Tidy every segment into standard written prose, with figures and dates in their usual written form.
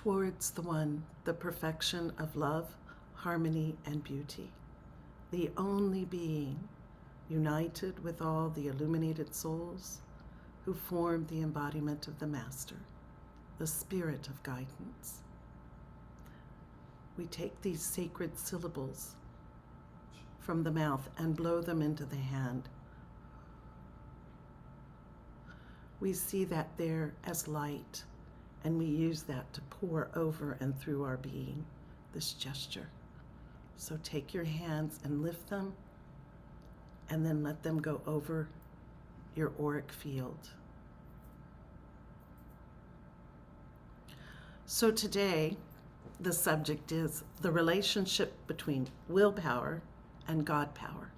towards the one, the perfection of love, harmony, and beauty, the only being united with all the illuminated souls who form the embodiment of the Master, the spirit of guidance. We take these sacred syllables from the mouth and blow them into the hand. We see that there as light, and we use that to pour over and through our being, this gesture. So take your hands and lift them, and then let them go over your auric field. So today, the subject is the relationship between willpower and God power.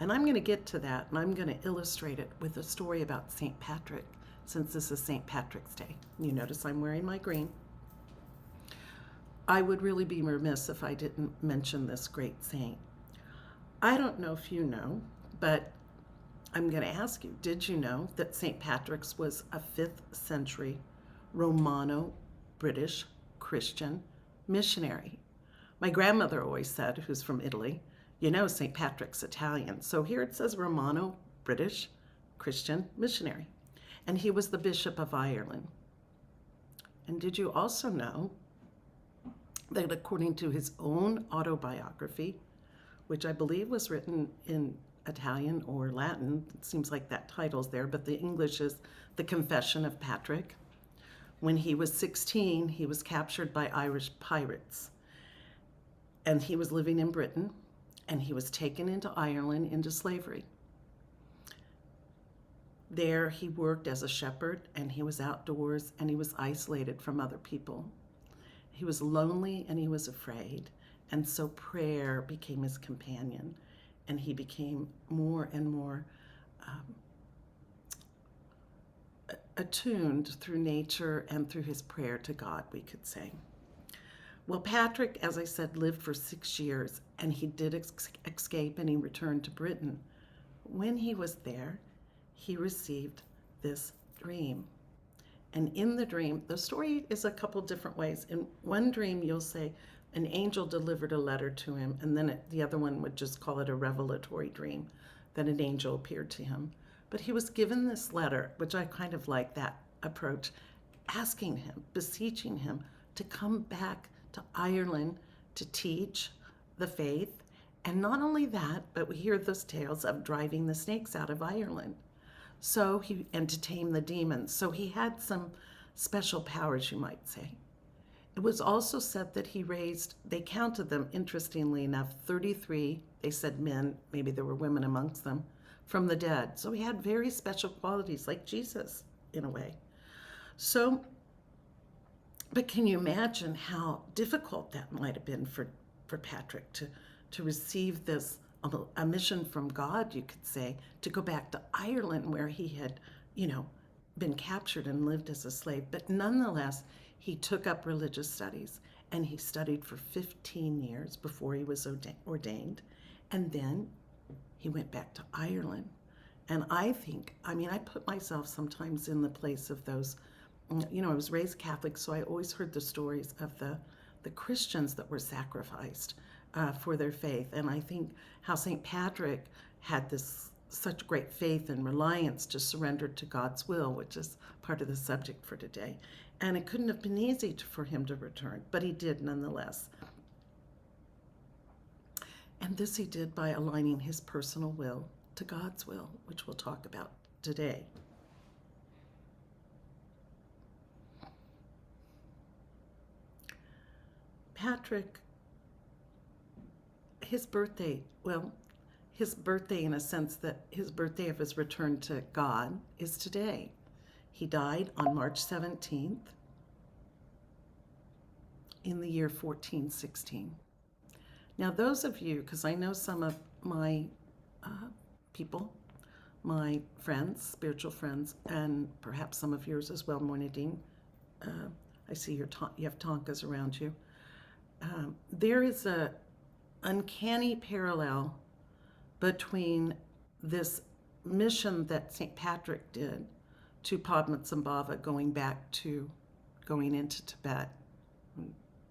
And I'm going to get to that, and I'm going to illustrate it with a story about St. Patrick, since this is St. Patrick's Day. You notice I'm wearing my green. I would really be remiss if I didn't mention this great saint. I don't know if you know, but I'm going to ask you, did you know that St. Patrick's was a 5th century Romano-British Christian missionary? My grandmother always said, who's from Italy, you know St. Patrick's Italian. So here it says Romano-British Christian missionary. And he was the Bishop of Ireland. And did you also know that according to his own autobiography, which I believe was written in Italian or Latin, it seems like that title's there, but the English is The Confession of Patrick. When he was 16, he was captured by Irish pirates. And he was living in Britain, and he was taken into Ireland into slavery. There he worked as a shepherd, and he was outdoors, and he was isolated from other people. He was lonely and he was afraid, and so prayer became his companion, and he became more and more attuned through nature and through his prayer to God, we could say. Well, Patrick, as I said, lived for 6 years, and he did escape, and he returned to Britain. When he was there, he received this dream. And in the dream, the story is a couple different ways. In one dream, you'll say an angel delivered a letter to him, and then the other one would just call it a revelatory dream, that an angel appeared to him. But he was given this letter, which I kind of like that approach, asking him, beseeching him to come back to Ireland to teach the faith. And not only that, but we hear those tales of driving the snakes out of Ireland. And to tame the demons. So he had some special powers, you might say. It was also said that he raised, they counted them, interestingly enough, 33, they said men, maybe there were women amongst them, from the dead. So he had very special qualities, like Jesus, in a way. So, but can you imagine how difficult that might have been for Patrick to receive this, a mission from God, you could say, to go back to Ireland where he had, been captured and lived as a slave. But nonetheless, he took up religious studies, and he studied for 15 years before he was ordained. And then he went back to Ireland. And I put myself sometimes in the place of those, I was raised Catholic, so I always heard the stories of the Christians that were sacrificed for their faith. And I think how St. Patrick had such great faith and reliance to surrender to God's will, which is part of the subject for today. And it couldn't have been easy for him to return, but he did nonetheless. And this he did by aligning his personal will to God's will, which we'll talk about today. Patrick, his birthday in a sense that his birthday of his return to God is today. He died on March 17th in the year 1416. Now those of you, because I know some of my people, my friends, spiritual friends, and perhaps some of yours as well, Moinadine, I see you have Tonkas around you. There is a uncanny parallel between this mission that St. Patrick did to Padmasambhava, going back to going into Tibet.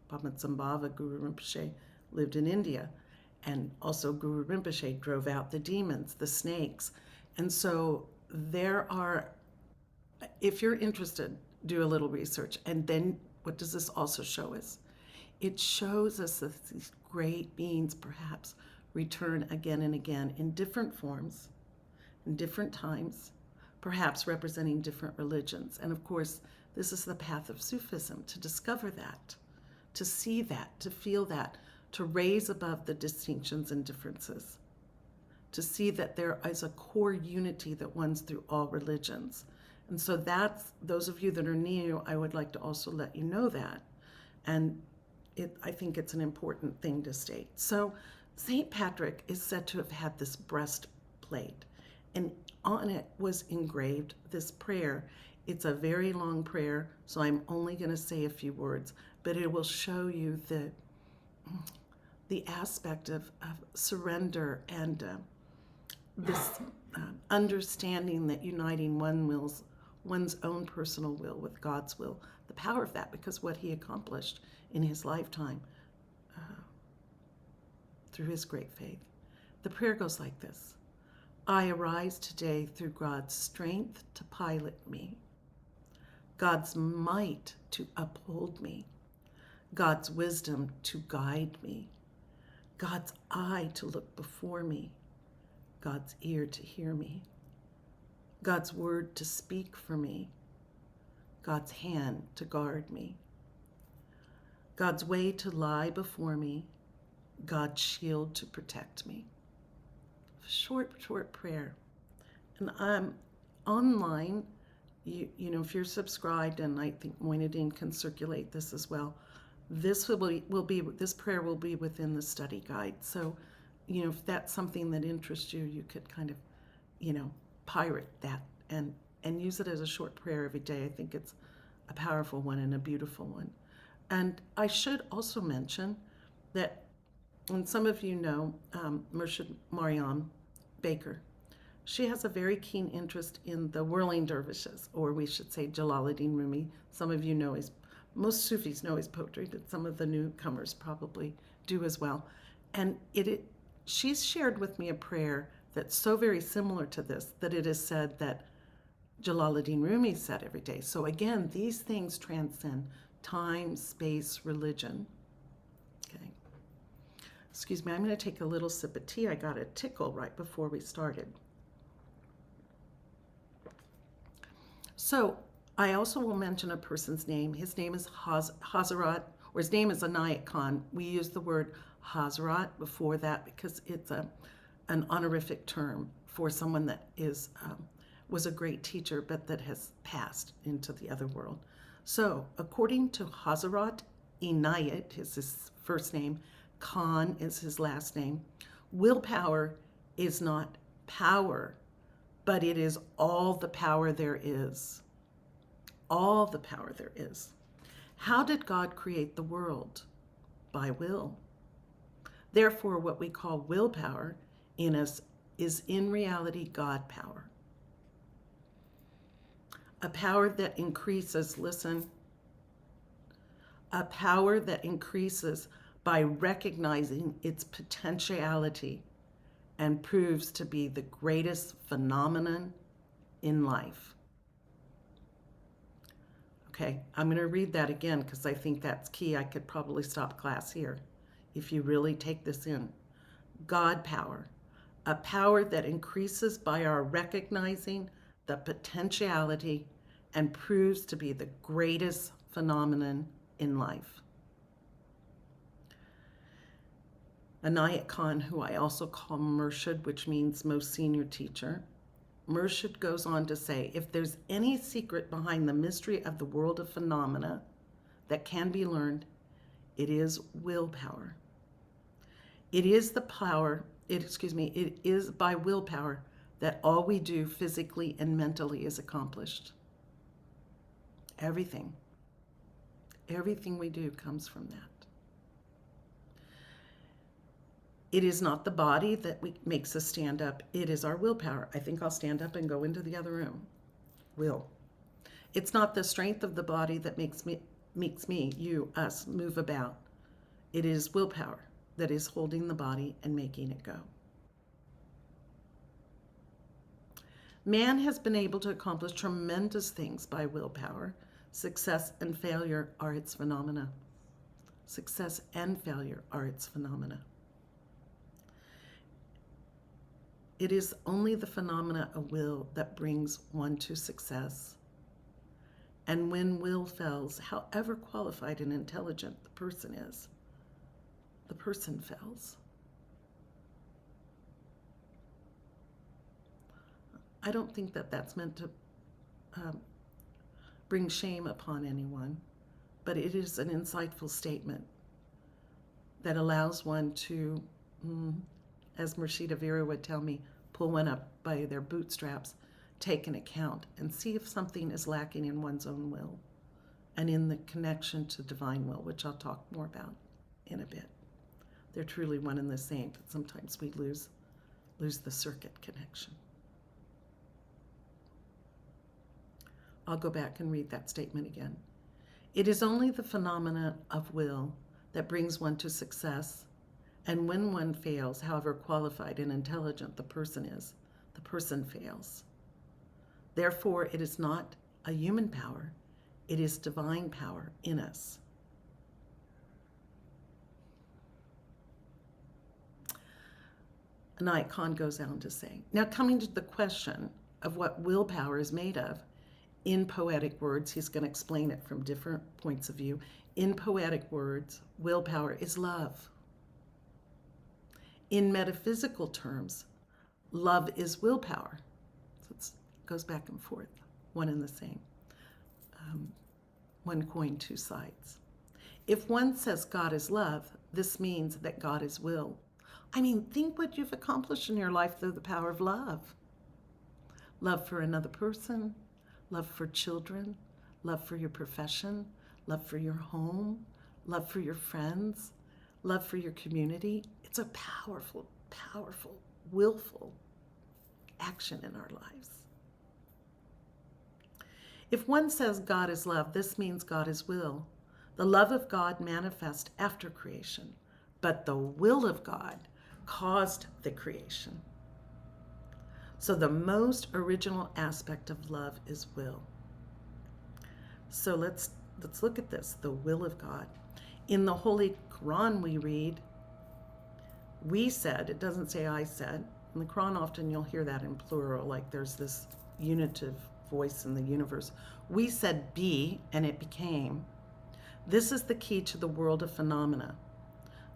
Baba Tsambhava, Guru Rinpoche, lived in India. And also Guru Rinpoche drove out the demons, the snakes. And so there are, if you're interested, do a little research. And then what does this also show us? It shows us that these great beings perhaps return again and again in different forms, in different times, perhaps representing different religions. And of course, this is the path of Sufism, to discover that, to see that, to feel that, to raise above the distinctions and differences, to see that there is a core unity that runs through all religions. And so that's, those of you that are new, I would like to also let you know that. And I think it's an important thing to state. So St. Patrick is said to have had this breastplate, and on it was engraved this prayer. It's a very long prayer, so I'm only going to say a few words, but it will show you the aspect of surrender and this understanding that uniting one's own personal will with God's will, the power of that, because what he accomplished in his lifetime through his great faith. The prayer goes like this: I arise today through God's strength to pilot me, God's might to uphold me, God's wisdom to guide me, God's eye to look before me, God's ear to hear me, God's word to speak for me, God's hand to guard me, God's way to lie before me, God's shield to protect me. Short prayer. And I'm online, you know, if you're subscribed, and I think Moinadine can circulate this as well, this this prayer will be within the study guide. So, you know, if that's something that interests you, you could kind of, you know, pirate that and use it as a short prayer every day. I think it's a powerful one and a beautiful one. And I should also mention that, and some of you know Murshid Mariam Baker. She has a very keen interest in the whirling dervishes, or we should say Jalaluddin Rumi. Some of you know most Sufis know his poetry, but some of the newcomers probably do as well. And she's shared with me a prayer that's so very similar to this that it is said that Jalaluddin Rumi said every day. So again, these things transcend time, space, religion. Okay. Excuse me, I'm going to take a little sip of tea. I got a tickle right before we started. So I also will mention a person's name. His name is Hazrat, or his name is Inayat Khan. We use the word Hazrat before that because it's an honorific term for someone that was a great teacher, but that has passed into the other world. So according to Hazrat Inayat, is his first name, Khan is his last name, willpower is not power, but it is all the power there is. All the power there is. How did God create the world? By will. Therefore, what we call willpower in us is in reality God power. A power that increases, listen, a power that increases by recognizing its potentiality and proves to be the greatest phenomenon in life. Okay, I'm going to read that again because I think that's key. I could probably stop class here if you really take this in. God power, a power that increases by our recognizing the potentiality and proves to be the greatest phenomenon in life. Inayat Khan, who I also call Murshid, which means most senior teacher, Murshid goes on to say, if there's any secret behind the mystery of the world of phenomena that can be learned, it is willpower. It is it is by willpower that all we do physically and mentally is accomplished. Everything we do comes from that. It is not the body that makes us stand up. It is our willpower. I think I'll stand up and go into the other room. Will. It's not the strength of the body that makes me, you, us, move about. It is willpower that is holding the body and making it go. Man has been able to accomplish tremendous things by willpower. Success and failure are its phenomena. Success and failure are its phenomena. It is only the phenomena of will that brings one to success. And when will fails, however qualified and intelligent the person is, the person fails. I don't think that that's meant to bring shame upon anyone, but it is an insightful statement that allows one to, as Mershida Vera would tell me, pull one up by their bootstraps, take an account, and see if something is lacking in one's own will and in the connection to divine will, which I'll talk more about in a bit. They're truly one and the same, but sometimes we lose the circuit connection. I'll go back and read that statement again. It is only the phenomena of will that brings one to success, and when one fails, however qualified and intelligent the person is, the person fails. Therefore, it is not a human power, it is divine power in us. Inayat Khan goes on to say, now coming to the question of what willpower is made of, in poetic words, he's going to explain it from different points of view. In poetic words, willpower is love. In metaphysical terms, love is willpower. So it goes back and forth, one and the same. One coin, two sides. If one says God is love, this means that God is will. I mean, think what you've accomplished in your life through the power of love. Love for another person, love for children, love for your profession, love for your home, love for your friends, love for your community. It's a powerful, powerful, willful action in our lives. If one says God is love, this means God is will. The love of God manifests after creation, but the will of God caused the creation. So the most original aspect of love is will. So let's look at this, the will of God. In the Holy Quran we read, we said, it doesn't say I said. In the Quran often you'll hear that in plural, like there's this unitive voice in the universe. We said be, and it became. This is the key to the world of phenomena.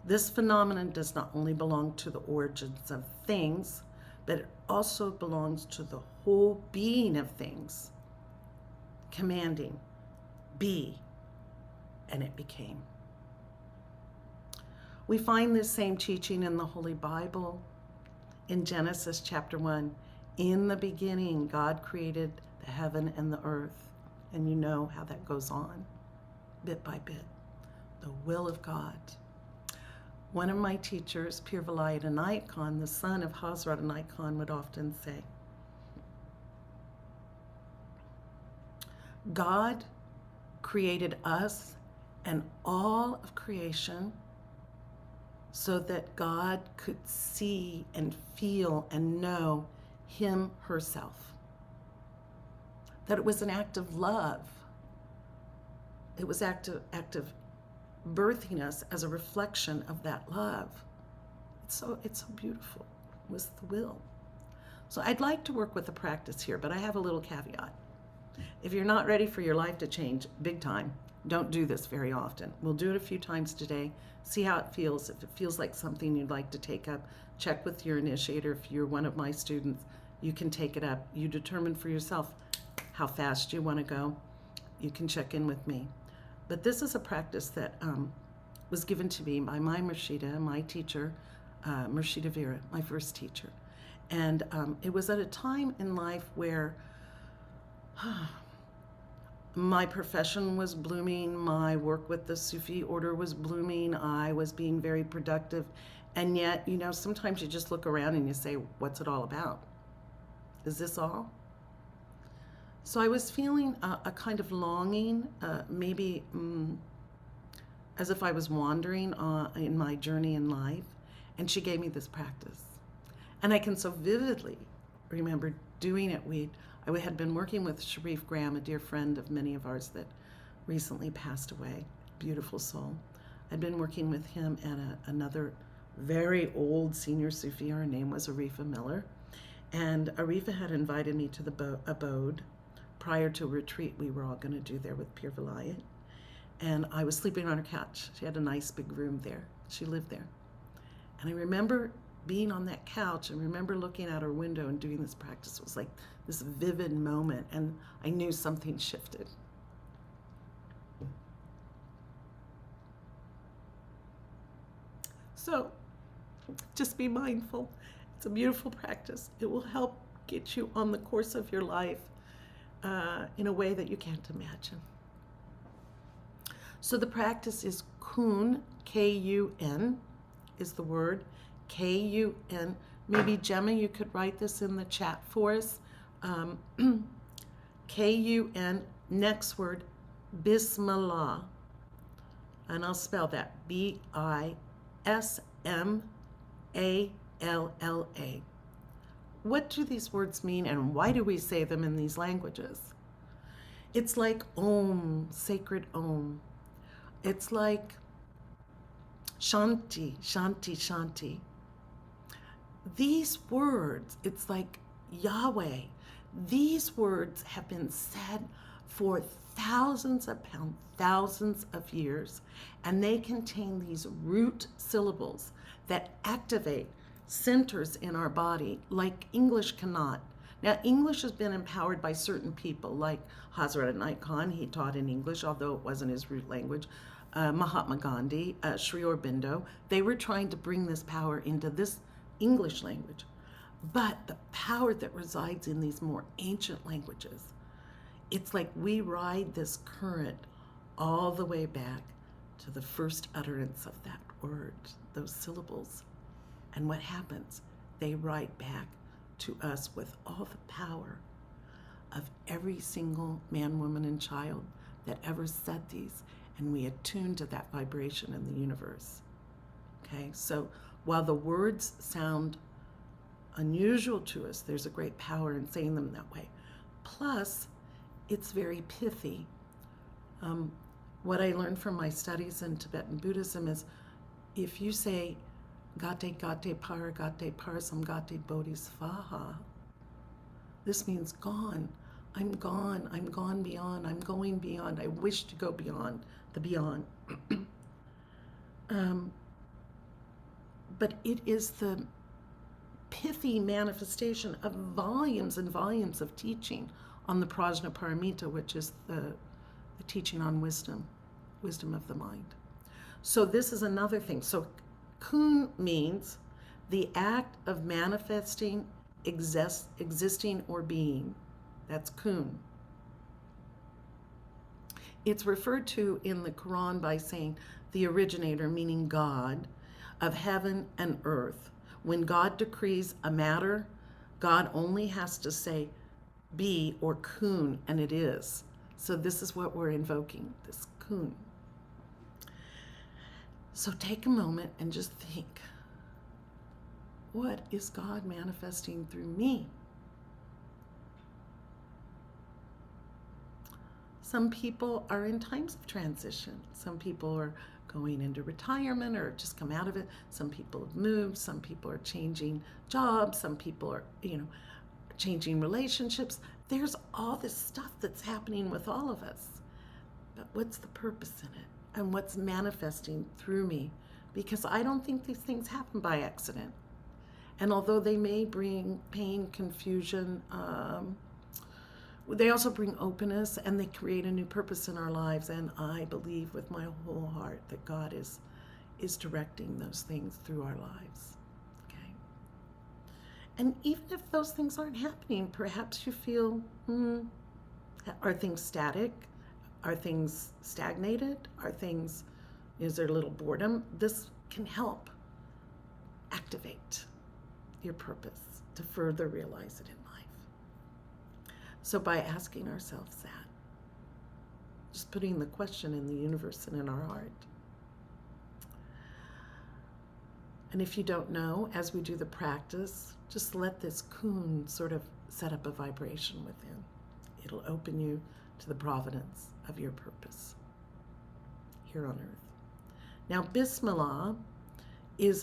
This phenomenon does not only belong to the origins of things, but it also belongs to the whole being of things, commanding, be, and it became. We find this same teaching in the Holy Bible. In Genesis chapter 1, in the beginning, God created the heaven and the earth. And you know how that goes on, bit by bit. The will of God. One of my teachers, Hazrat Inayat Khan, the son of Hazrat Inayat Khan, would often say, God created us and all of creation so that God could see and feel and know him, herself. That it was an act of love. It was act of birthing us as a reflection of that love. It's so beautiful. It was the will. So I'd like to work with a practice here, but I have a little caveat. If you're not ready for your life to change big time, don't do this very often. We'll do it a few times today, see how it feels. If it feels like something you'd like to take up, check with your initiator. If you're one of my students, you can take it up. You determine for yourself how fast you want to go. You can check in with me. But this is a practice that was given to me by my Mershida, my teacher, Mershida Vera, my first teacher. And it was at a time in life where my profession was blooming, my work with the Sufi order was blooming, I was being very productive, and yet, you know, sometimes you just look around and you say, what's it all about? Is this all? So I was feeling a kind of longing, maybe as if I was wandering in my journey in life. And she gave me this practice. And I can so vividly remember doing it. I had been working with Sharif Graham, a dear friend of many of ours that recently passed away. Beautiful soul. I'd been working with him and another very old senior Sufi. Her name was Arifa Miller. And Arifa had invited me to the abode prior to a retreat we were all going to do there with Pir Vilayat. And I was sleeping on her couch. She had a nice big room there. She lived there. And I remember being on that couch and remember looking out her window and doing this practice. It was like this vivid moment, and I knew something shifted. So just be mindful. It's a beautiful practice. It will help get you on the course of your life in a way that you can't imagine. So the practice is Kun, K-U-N is the word, K-U-N. Maybe Gemma, you could write this in the chat for us. K-U-N, next word, Bismillah. And I'll spell that, B-I-S-M-A-L-L-A. What do these words mean, and why do we say them in these languages? It's like Om, sacred Om. It's like Shanti, Shanti, Shanti. These words, it's like Yahweh. These words have been said for thousands upon thousands of years, and they contain these root syllables that activate centers in our body like English cannot. Now, English has been empowered by certain people, like Hazrat Inayat Khan. He taught in English, although it wasn't his root language. Mahatma Gandhi, Sri Aurobindo. They were trying to bring this power into this English language. But the power that resides in these more ancient languages, it's like we ride this current all the way back to the first utterance of that word, those syllables. And what happens? They write back to us with all the power of every single man, woman, and child that ever said these, and we attune to that vibration in the universe. Okay, so while the words sound unusual to us, there's a great power in saying them that way. Plus, it's very pithy. What I learned from my studies in Tibetan Buddhism is if you say Gate Gate Parsam Gate Bodhisvaha, this means gone. I'm gone. I'm gone beyond. I'm going beyond. I wish to go beyond the beyond. But it is the pithy manifestation of volumes and volumes of teaching on the Prajnaparamita, which is the teaching on wisdom of the mind. So this is another thing. So Kun means the act of manifesting, existing, or being. That's Kun. It's referred to in the Quran by saying the originator, meaning God, of heaven and earth. When God decrees a matter, God only has to say be or Kun, and it is. So this is what we're invoking, this Kun. So take a moment and just think, what is God manifesting through me? Some people are in times of transition. Some people are going into retirement or just come out of it. Some people have moved. Some people are changing jobs. Some people are, changing relationships. There's all this stuff that's happening with all of us. But what's the purpose in it? And what's manifesting through me? Because I don't think these things happen by accident. And although they may bring pain, confusion, they also bring openness, and they create a new purpose in our lives. And I believe with my whole heart that God is directing those things through our lives. Okay. And even if those things aren't happening, perhaps you feel, are things static? Are things stagnated? Is there a little boredom? This can help activate your purpose to further realize it in life. So by asking ourselves that, just putting the question in the universe and in our heart. And if you don't know, as we do the practice, just let this kun sort of set up a vibration within. It'll open you to the providence of your purpose here on earth. Now, Bismillah is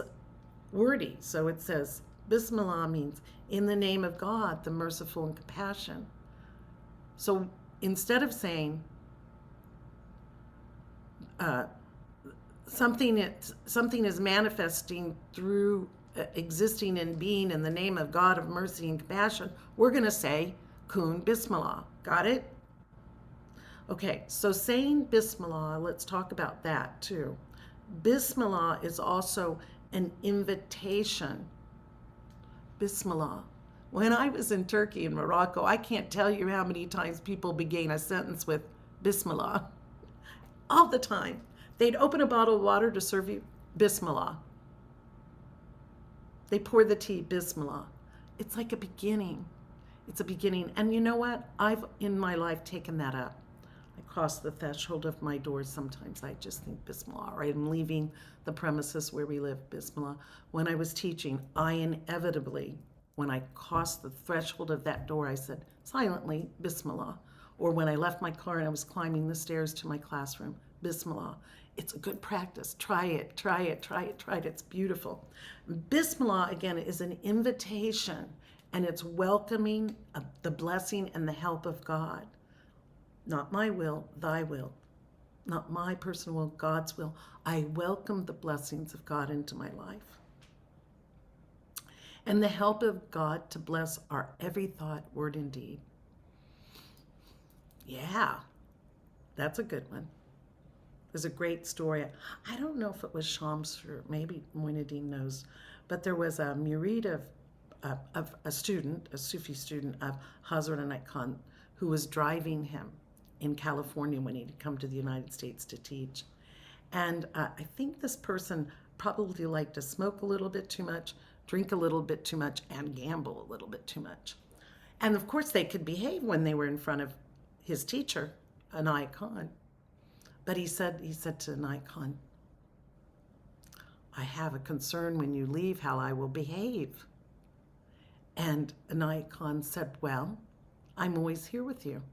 wordy. So it says, Bismillah means in the name of God, the merciful and compassion. So instead of saying something is manifesting through existing and being in the name of God of mercy and compassion, we're going to say Kun Bismillah. Got it? Okay, so saying Bismillah, let's talk about that too. Bismillah is also an invitation. Bismillah. When I was in Turkey and Morocco, I can't tell you how many times people began a sentence with Bismillah. All the time. They'd open a bottle of water to serve you, Bismillah. They pour the tea, Bismillah. It's like a beginning. It's a beginning. And you know what? I've, in my life, taken that up. I cross the threshold of my doors. Sometimes I just think Bismillah, or I'm leaving the premises where we live, Bismillah. When I was teaching, I inevitably, when I crossed the threshold of that door, I said silently, Bismillah. Or when I left my car and I was climbing the stairs to my classroom, Bismillah. It's a good practice. Try it, try it, try it, try it. It's beautiful. Bismillah, again, is an invitation, and it's welcoming the blessing and the help of God. Not my will, thy will. Not my personal will, God's will. I welcome the blessings of God into my life. And the help of God to bless our every thought, word, and deed. Yeah, that's a good one. There's a great story. I don't know if it was Shams or maybe Moinuddin knows, but there was a murid of a student, a Sufi student of Hazrat Inayat Khan, who was driving him in California when he'd come to the United States to teach. And I think this person probably liked to smoke a little bit too much, drink a little bit too much, and gamble a little bit too much. And of course they could behave when they were in front of his teacher, Inayat Khan. But he said to Inayat Khan, I have a concern when you leave how I will behave. And Inayat Khan said, well, I'm always here with you.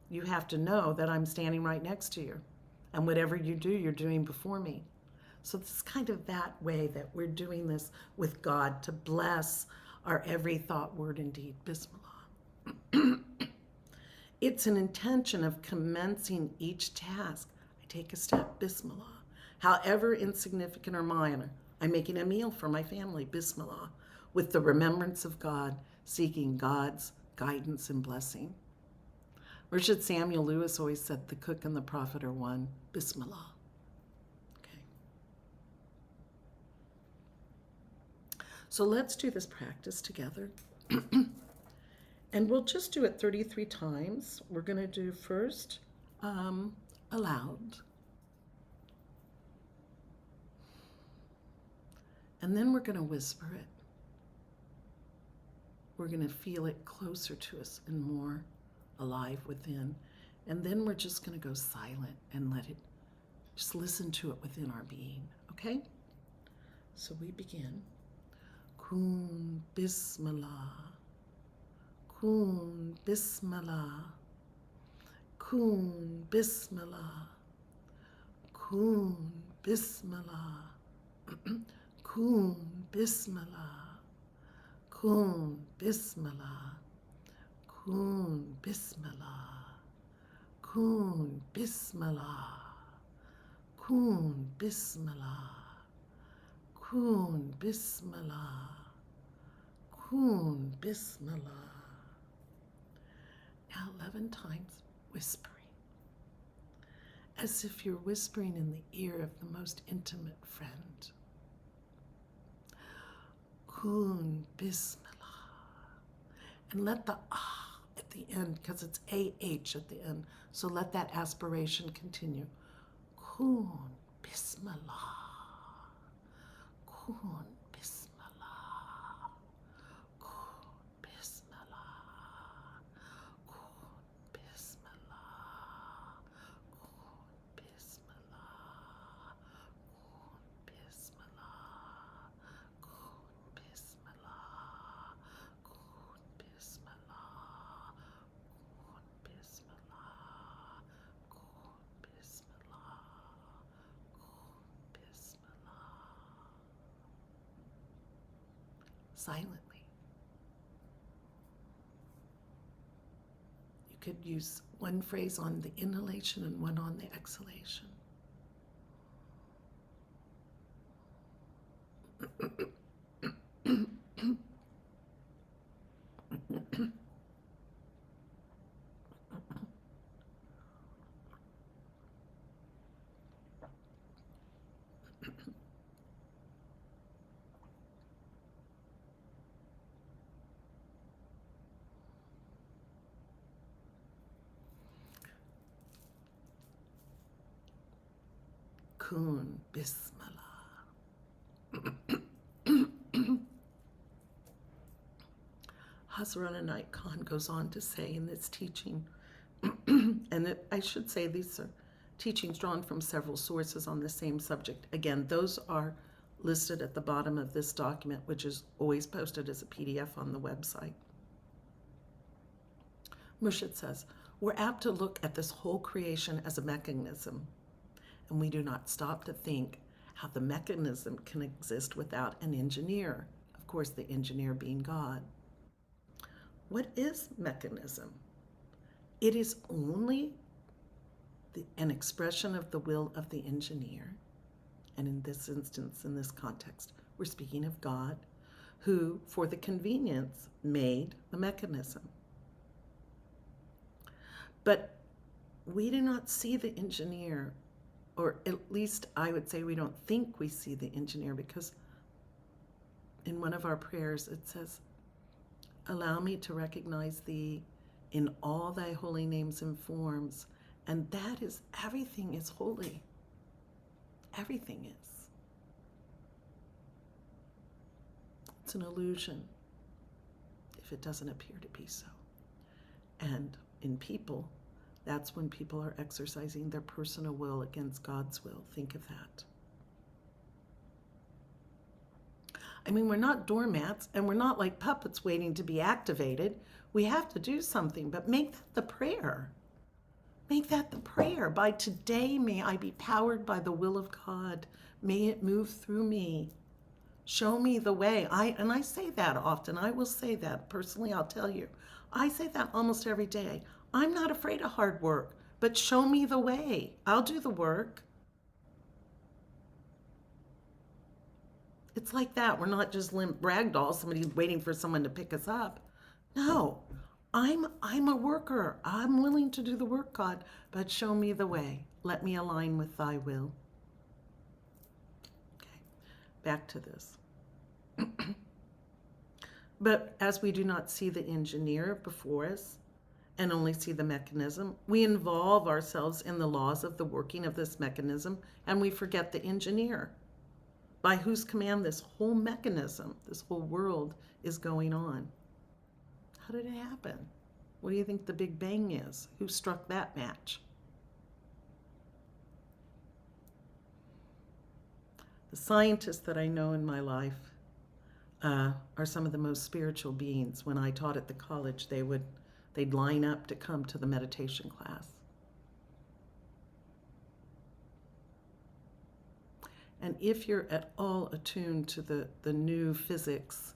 You have to know that I'm standing right next to you. And whatever you do, you're doing before me. So this is kind of that way that we're doing this with God to bless our every thought, word, and deed. Bismillah. It's an intention of commencing each task. I take a step, Bismillah. However insignificant or minor, I'm making a meal for my family, Bismillah, with the remembrance of God, seeking God's guidance and blessing. Richard Samuel Lewis always said, the cook and the prophet are one, Bismillah. Okay. So let's do this practice together. And we'll just do it 33 times. We're going to do first aloud. And then we're going to whisper it. We're going to feel it closer to us and more alive within. And then we're just going to go silent and let it, just listen to it within our being. Okay? So we begin. Kun Bismillah. Kun Bismillah. Kun Bismillah. Kun Bismillah. Kun Bismillah. Kun Bismillah. Kun Bismillah. Kun Bismillah. Kun Bismillah. Kun Bismillah. Kun Bismillah. Now 11 times whispering, as if you're whispering in the ear of the most intimate friend. Kun Bismillah. And let the ah at the end, because it's AH at the end, so let that aspiration continue. Kun Bismillah. Kun Bismillah. Kun Bismillah. Kun silently. You could use one phrase on the inhalation and one on the exhalation. Kun Bismillah. Hazrat Inayat Khan goes on to say in this teaching, and I should say these are teachings drawn from several sources on the same subject. Again, those are listed at the bottom of this document, which is always posted as a PDF on the website. Murshid says, we're apt to look at this whole creation as a mechanism, and we do not stop to think how the mechanism can exist without an engineer. Of course, the engineer being God. What is mechanism? It is only an expression of the will of the engineer. And in this instance, in this context, we're speaking of God, who, for the convenience, made the mechanism. But we do not see the engineer, or at least I would say we don't think we see the engineer, because in one of our prayers it says, allow me to recognize thee in all thy holy names and forms. And that is, everything is holy. Everything is. It's an illusion if it doesn't appear to be so. And in people, that's when people are exercising their personal will against God's will. Think of that. I mean, we're not doormats, and we're not like puppets waiting to be activated. We have to do something, but make that the prayer. Make that the prayer. By today, may I be powered by the will of God. May it move through me. Show me the way. And I say that often. I will say that. Personally, I'll tell you. I say that almost every day. I'm not afraid of hard work, but show me the way. I'll do the work. It's like that. We're not just limp ragdoll, somebody waiting for someone to pick us up. No, I'm a worker. I'm willing to do the work, God, but show me the way. Let me align with thy will. Okay, back to this. But as we do not see the engineer before us and only see the mechanism, we involve ourselves in the laws of the working of this mechanism, and we forget the engineer, by whose command this whole mechanism, this whole world is going on. How did it happen? What do you think the Big Bang is? Who struck that match? The scientists that I know in my life are some of the most spiritual beings. When I taught at the college, they'd line up to come to the meditation class. And if you're at all attuned to the new physics,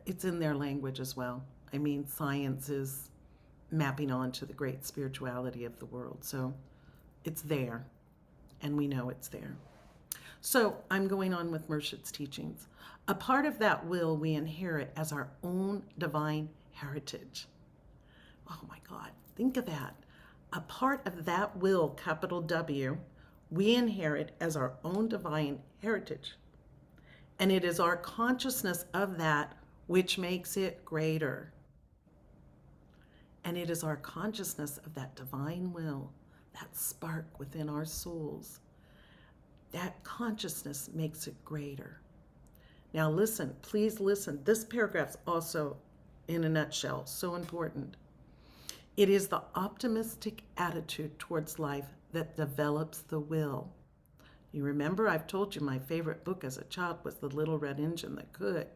it's in their language as well. I mean, science is mapping onto the great spirituality of the world. So it's there, and we know it's there. So I'm going on with Murshid's teachings. A part of that will we inherit as our own divine heritage. Oh my God, think of that. A part of that will, capital W, we inherit as our own divine heritage. And it is our consciousness of that which makes it greater. And it is our consciousness of that divine will, that spark within our souls. That consciousness makes it greater. Now listen, please listen. This paragraph's also, in a nutshell, so important. It is the optimistic attitude towards life that develops the will. You remember, I've told you my favorite book as a child was The Little Red Engine That Could.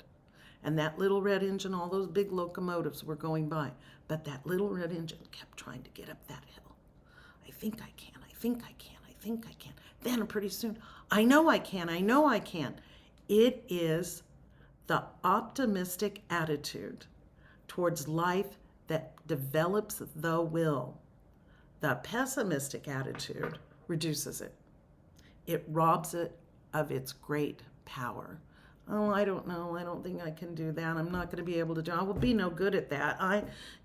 And that little red engine, all those big locomotives were going by. But that little red engine kept trying to get up that hill. I think I can, I think I can, I think I can. Then pretty soon, I know I can, I know I can. It is the optimistic attitude towards life that develops the will. The pessimistic attitude reduces it. It robs it of its great power. Oh, I don't know. I don't think I can do that. I'm not going to be able to do it. I will be no good at that.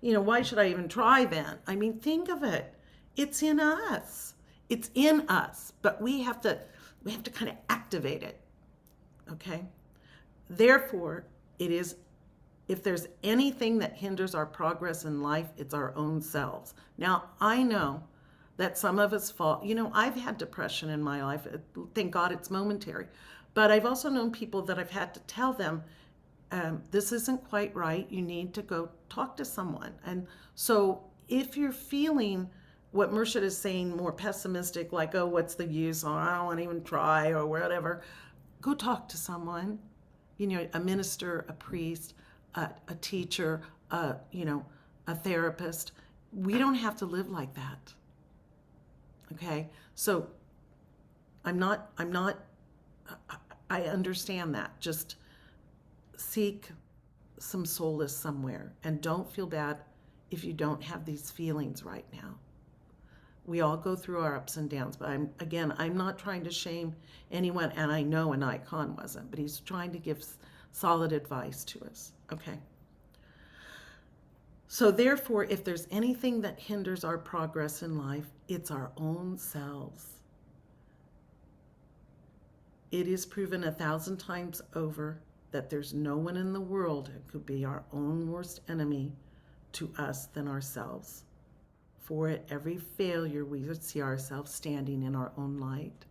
Why should I even try then? I mean, think of it. It's in us. It's in us, but we have to kind of activate it. Okay? Therefore, it is, if there's anything that hinders our progress in life, it's our own selves. Now, I know that some of us fall, I've had depression in my life. Thank God it's momentary. But I've also known people that I've had to tell them, this isn't quite right. You need to go talk to someone. And so if you're feeling what Murshid is saying, more pessimistic, like, oh, what's the use? Oh, I don't want to even try or whatever, go talk to someone, a minister, a priest, a teacher, a therapist. We don't have to live like that. Okay? So I understand that. Just seek some solace somewhere and don't feel bad if you don't have these feelings right now. We all go through our ups and downs, but I'm not trying to shame anyone, and I know Inayat Khan wasn't, but he's trying to give solid advice to us, okay? So therefore, if there's anything that hinders our progress in life, it's our own selves. It is proven 1,000 times over that there's no one in the world who could be our own worst enemy to us than ourselves. For at every failure, we would see ourselves standing in our own light.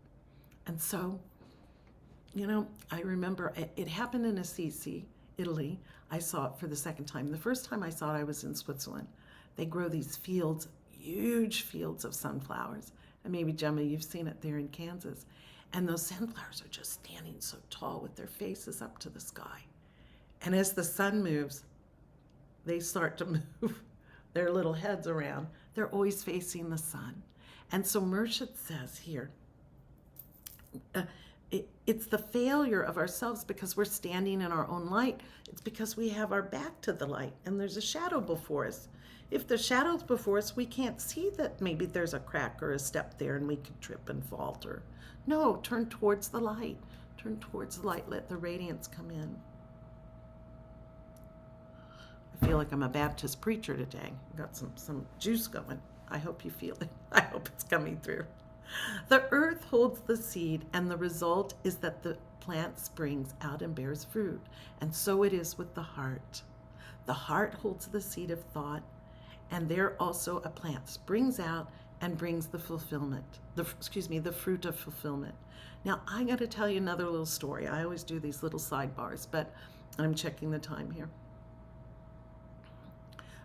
And so, I remember it happened in Assisi, Italy. I saw it for the second time. The first time I saw it, I was in Switzerland. They grow these fields, huge fields of sunflowers. And maybe, Gemma, you've seen it there in Kansas. And those sunflowers are just standing so tall with their faces up to the sky. And as the sun moves, they start to move their little heads around. They're always facing the sun. And so Murshid says here, it's the failure of ourselves because we're standing in our own light. It's because we have our back to the light and there's a shadow before us. If the shadow's before us, we can't see that maybe there's a crack or a step there and we could trip and falter. No, turn towards the light. Turn towards the light. Let the radiance come in. I feel like I'm a Baptist preacher today. I've got some juice going. I hope you feel it. I hope it's coming through. The earth holds the seed, and the result is that the plant springs out and bears fruit. And so it is with the heart. The heart holds the seed of thought, and there also a plant springs out and brings the fulfillment, the fruit of fulfillment. Now, I'm going to tell you another little story. I always do these little sidebars, but I'm checking the time here.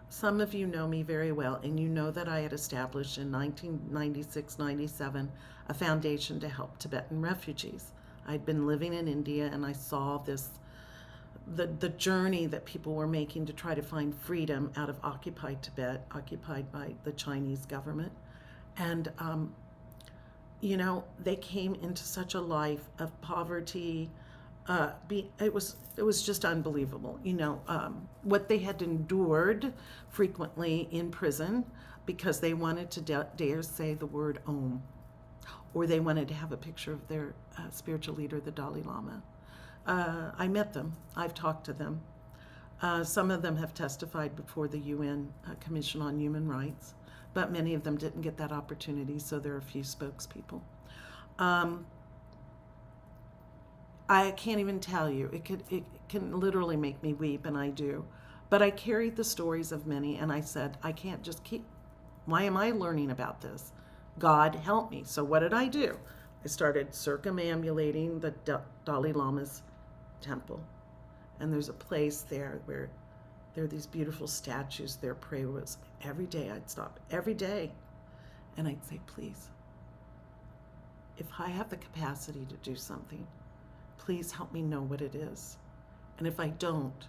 Some of you know me very well, and you know that I had established in 1996-97 a foundation to help Tibetan refugees. I'd been living in India, and I saw the journey that people were making to try to find freedom out of occupied Tibet, occupied by the Chinese government. And, they came into such a life of poverty. It was just unbelievable, what they had endured frequently in prison because they wanted to dare say the word Om, or they wanted to have a picture of their spiritual leader, the Dalai Lama. I met them. I've talked to them. Some of them have testified before the UN Commission on Human Rights, but many of them didn't get that opportunity, so there are a few spokespeople. I can't even tell you. It can literally make me weep, and I do. But I carried the stories of many, and I said, I can't just keep. Why am I learning about this? God help me. So what did I do? I started circumambulating the Dalai Lama's temple. And there's a place there where there are these beautiful statues. Their prayer was every day. I'd stop every day, and I'd say, please, if I have the capacity to do something, please help me know what it is. And if I don't,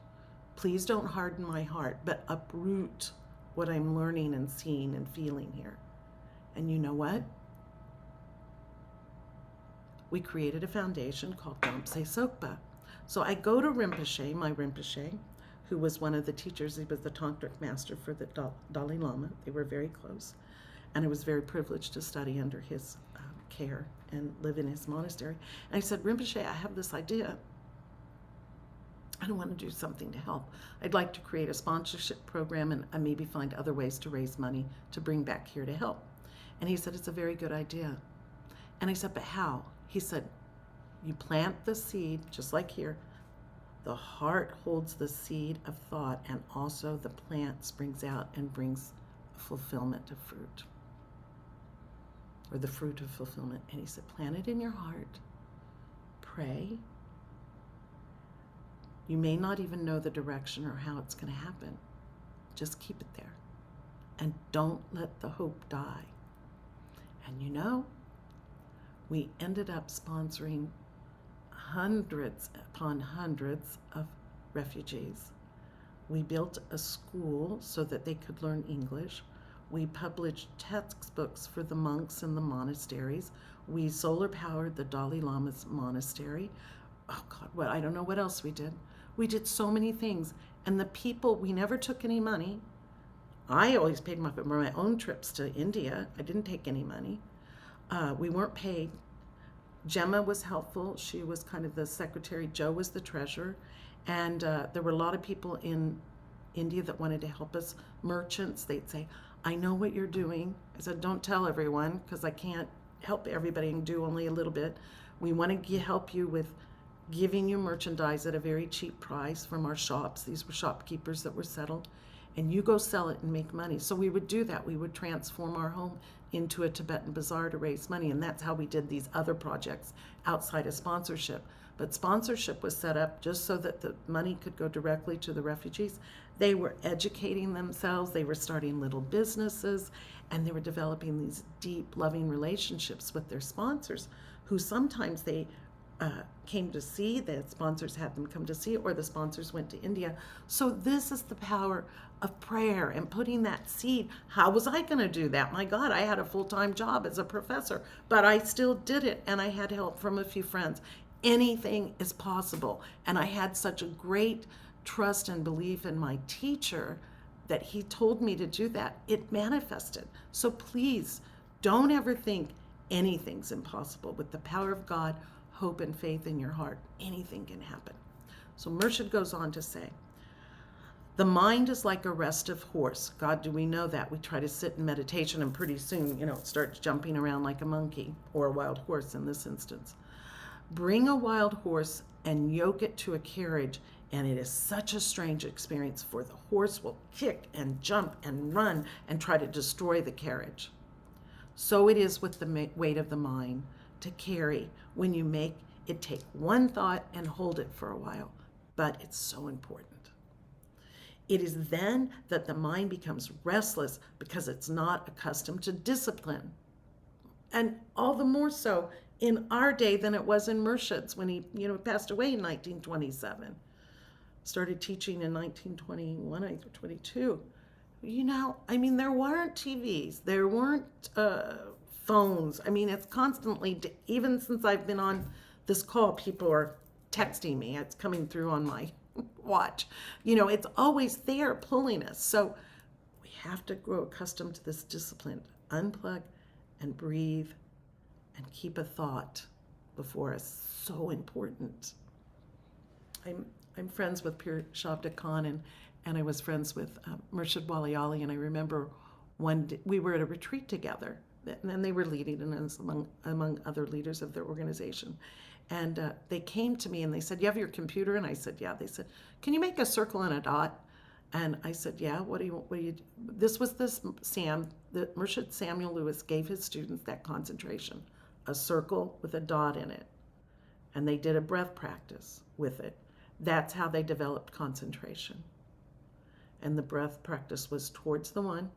please don't harden my heart, but uproot what I'm learning and seeing and feeling here. And you know what? We created a foundation called Gamse Sokpa. So I go to Rinpoche, my Rinpoche, who was one of the teachers. He was the tantric master for the Dalai Lama. They were very close. And I was very privileged to study under his care and live in his monastery. And I said, Rinpoche, I have this idea. I don't want to do something to help. I'd like to create a sponsorship program and maybe find other ways to raise money to bring back here to help. And he said, it's a very good idea. And I said, but how? He said, you plant the seed, just like here. The heart holds the seed of thought, and also the plant springs out and brings fulfillment of fruit, or the fruit of fulfillment. And he said, plant it in your heart, pray. You may not even know the direction or how it's going to happen. Just keep it there. And don't let the hope die. And you know, we ended up sponsoring hundreds upon hundreds of refugees. We built a school so that they could learn English. We published textbooks for the monks in the monasteries. We solar powered the Dalai Lama's monastery. Oh God, I don't know what else we did. We did so many things. And the people, we never took any money. I always paid for my own trips to India. I didn't take any money. We weren't paid. Gemma was helpful. She was kind of the secretary. Joe was the treasurer. And there were a lot of people in India that wanted to help us. Merchants, they'd say, I know what you're doing. I said, don't tell everyone, because I can't help everybody and do only a little bit. We want to help you with giving you merchandise at a very cheap price from our shops. These were shopkeepers that were settled. And you go sell it and make money. So we would do that. We would transform our home into a Tibetan bazaar to raise money. And that's how we did these other projects outside of sponsorship. But sponsorship was set up just so that the money could go directly to the refugees. They were educating themselves. They were starting little businesses. And they were developing these deep, loving relationships with their sponsors, who sometimes they came to see. The sponsors had them come to see, or the sponsors went to India. So this is the power of prayer and putting that seed. How was I going to do that? My God, I had a full-time job as a professor, but I still did it, and I had help from a few friends. Anything is possible. And I had such a great trust and belief in my teacher that he told me to do that. It manifested. So please, don't ever think anything's impossible. With the power of God, hope and faith in your heart, anything can happen. So Murshid goes on to say, the mind is like a restive horse. God, do we know that? We try to sit in meditation and pretty soon, it starts jumping around like a monkey, or a wild horse in this instance. Bring a wild horse and yoke it to a carriage, and it is such a strange experience, for the horse will kick and jump and run and try to destroy the carriage. So it is with the weight of the mind to carry when you make it take one thought and hold it for a while. But it's so important. It is then that the mind becomes restless because it's not accustomed to discipline. And all the more so in our day than it was in Murshid's when he passed away in 1927. Started teaching in 1921, or 22. There weren't TVs. There weren't phones. It's constantly, even since I've been on this call, people are texting me. It's coming through on my watch. It's always there pulling us. So we have to grow accustomed to this discipline. Unplug and breathe and keep a thought before us. So important. I'm friends with Pir Shabda Khan, and I was friends with Murshid Waliali, and I remember one day, we were at a retreat together, and they were leading us among other leaders of their organization. And they came to me and they said, you have your computer? And I said, yeah. They said, can you make a circle and a dot? And I said, yeah, what do you do? This was the Murshid Samuel Lewis gave his students that concentration, a circle with a dot in it. And they did a breath practice with it. That's how they developed concentration. And the breath practice was towards the one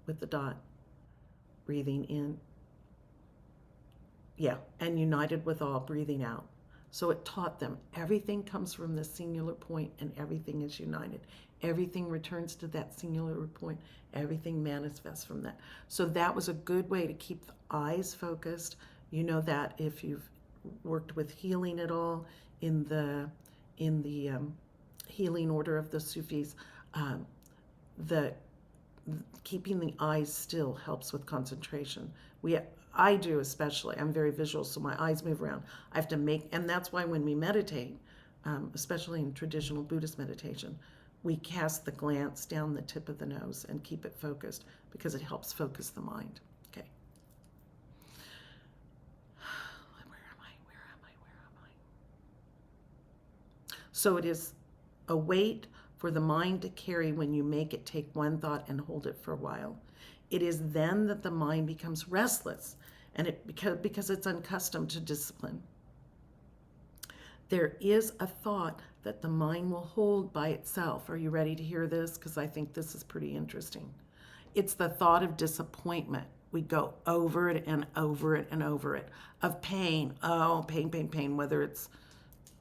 with the dot, breathing in. Yeah, and united with all, breathing out. So it taught them everything comes from the singular point and everything is united. Everything returns to that singular point. Everything manifests from that. So that was a good way to keep the eyes focused. You know that if you've worked with healing at all in the healing order of the Sufis, the keeping the eyes still helps with concentration. I do especially. I'm very visual, so my eyes move around. I have to make, and that's why when we meditate, especially in traditional Buddhist meditation, we cast the glance down the tip of the nose and keep it focused because it helps focus the mind. Okay. Where am I? Where am I? Where am I? So it is a weight for the mind to carry when you make it take one thought and hold it for a while. It is then that the mind becomes restless, and because it's unaccustomed to discipline. There is a thought that the mind will hold by itself. Are you ready to hear this? Because I think this is pretty interesting. It's the thought of disappointment. We go over it and over it and over it. Of pain. Oh, pain, pain, pain. Whether it's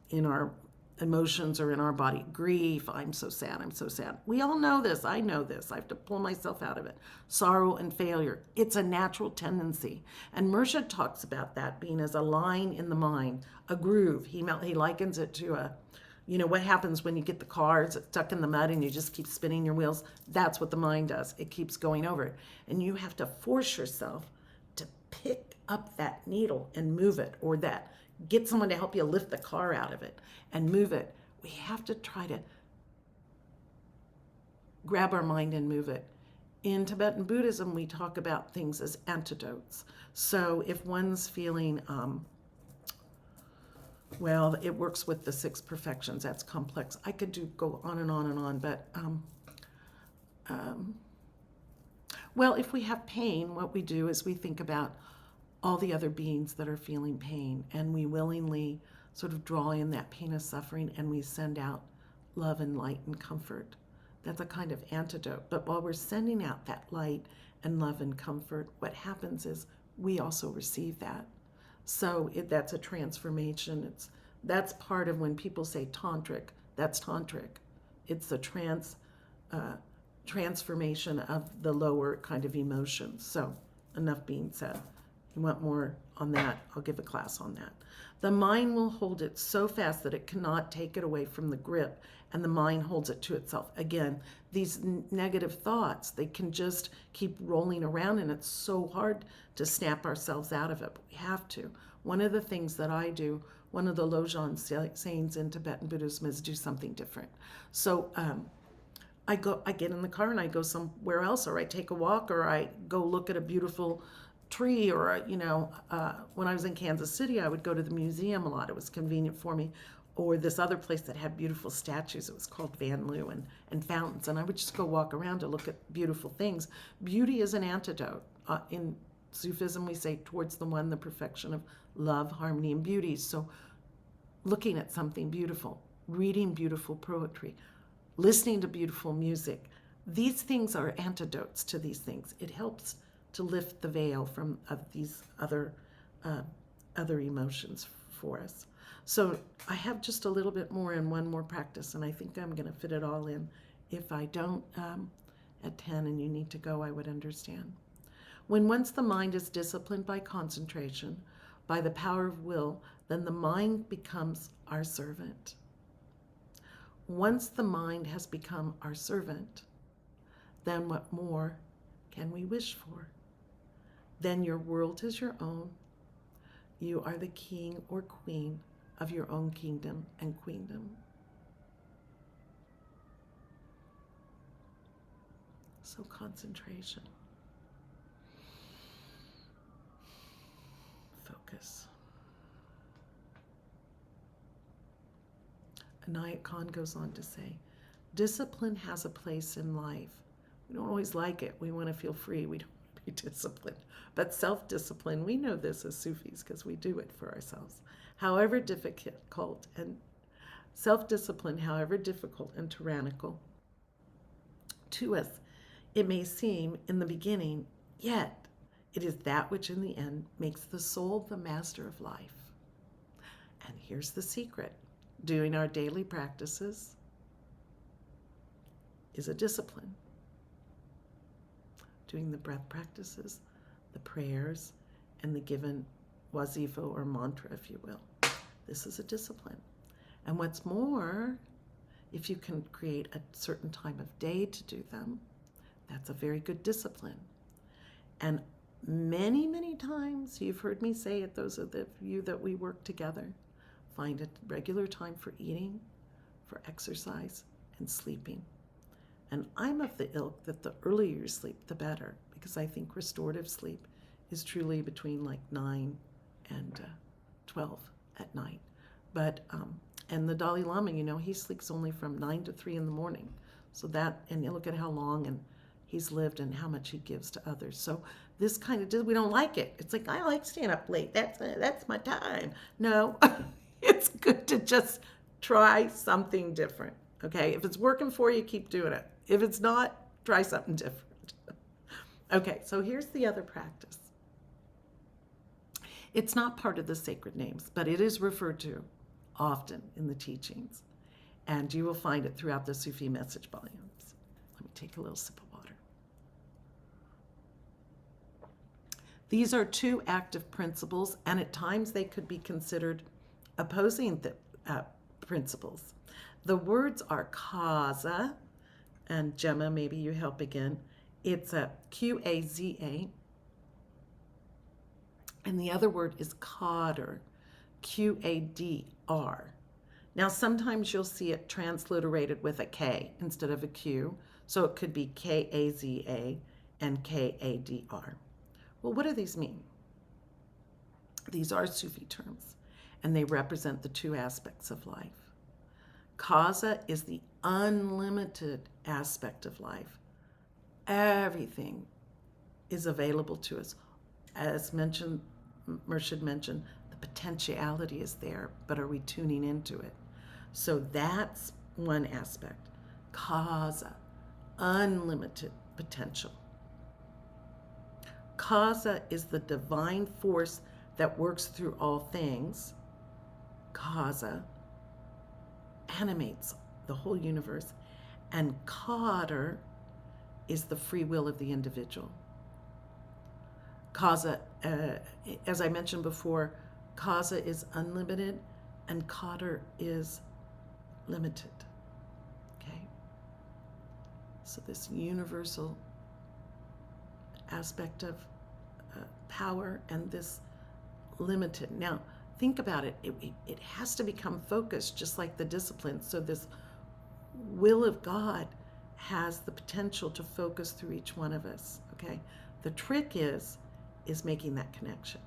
in our emotions or in our body. Grief. I'm so sad. I'm so sad. We all know this. I know this. I have to pull myself out of it. Sorrow and failure. It's a natural tendency. And Murshid talks about that being as a line in the mind, a groove. He likens it to what happens when you get the car, it's stuck in the mud and you just keep spinning your wheels. That's what the mind does. It keeps going over it. And you have to force yourself to pick up that needle and move it, or get someone to help you lift the car out of it and move it. We have to try to grab our mind and move it. In Tibetan Buddhism, we talk about things as antidotes. So if one's feeling, it works with the 6 perfections. That's complex. I could go on and on and on, but if we have pain, what we do is we think about all the other beings that are feeling pain, and we willingly sort of draw in that pain and suffering, and we send out love and light and comfort. That's a kind of antidote. But while we're sending out that light and love and comfort, what happens is we also receive that. So that's a transformation. That's part of when people say tantric. That's tantric. It's the transformation of the lower kind of emotions. So enough being said. You want more on that, I'll give a class on that. The mind will hold it so fast that it cannot take it away from the grip, and the mind holds it to itself. Again, these negative thoughts, they can just keep rolling around, and it's so hard to snap ourselves out of it, but we have to. One of the things that I do, one of the Lojong sayings in Tibetan Buddhism is do something different. So I get in the car and I go somewhere else, or I take a walk, or I go look at a beautiful tree, or when I was in Kansas City, I would go to the museum a lot. It was convenient for me. Or this other place that had beautiful statues. It was called Van Loo, and fountains. And I would just go walk around to look at beautiful things. Beauty is an antidote. In Sufism, we say towards the one, the perfection of love, harmony, and beauty. So looking at something beautiful, reading beautiful poetry, listening to beautiful music, these things are antidotes to these things. It helps to lift the veil of these other emotions for us. So I have just a little bit more and one more practice, and I think I'm going to fit it all in. If I don't at 10 and you need to go, I would understand. Once the mind is disciplined by concentration, by the power of will, then the mind becomes our servant. Once the mind has become our servant, then what more can we wish for? Then your world is your own. You are the king or queen of your own kingdom and queendom. So concentration. Focus. Inayat Khan goes on to say, discipline has a place in life. We don't always like it. We want to feel free. We don't want to be disciplined. But self-discipline, we know this as Sufis because we do it for ourselves. However difficult and self-discipline, however difficult and tyrannical to us it may seem in the beginning, yet it is that which in the end makes the soul the master of life. And here's the secret. Doing our daily practices is a discipline. Doing the breath practices, the prayers, and the given wazifa or mantra, if you will. This is a discipline. And what's more, if you can create a certain time of day to do them, that's a very good discipline. And many, many times, you've heard me say it, those of you that we work together, find a regular time for eating, for exercise, and sleeping. And I'm of the ilk that the earlier you sleep, the better, because I think restorative sleep is truly between like 9 and 12 at night. But, and the Dalai Lama, you know, he sleeps only from 9 to 3 in the morning. So that, and you look at how long and he's lived and how much he gives to others. So this kind of, we don't like it. It's like, I like staying up late. That's my time. No, it's good to just try something different. Okay, if it's working for you, keep doing it. If it's not, try something different. Okay, so here's the other practice. It's not part of the sacred names, but it is referred to often in the teachings. And you will find it throughout the Sufi message volumes. Let me take a little sip of water. These are two active principles, and at times they could be considered opposing principles. The words are kaza, and Gemma, maybe you help again. It's a Q-A-Z-A. And the other word is qadr, Q-A-D-R. Now, sometimes you'll see it transliterated with a K instead of a Q, so it could be K-A-Z-A and K-A-D-R. Well, what do these mean? These are Sufi terms, and they represent the two aspects of life. Kaza is the unlimited aspect of life. Everything is available to us. As mentioned, Murshid mentioned, the potentiality is there, but are we tuning into it? So that's one aspect. Kaza, unlimited potential. Kaza is the divine force that works through all things. Kaza animates the whole universe, and qadr is the free will of the individual. Kaza, as I mentioned before, kaza is unlimited and qadr is limited. Okay? So this universal aspect of power and this limited. Now, think about it. It has to become focused, just like the discipline. So this will of God has the potential to focus through each one of us. Okay? The trick is making that connection.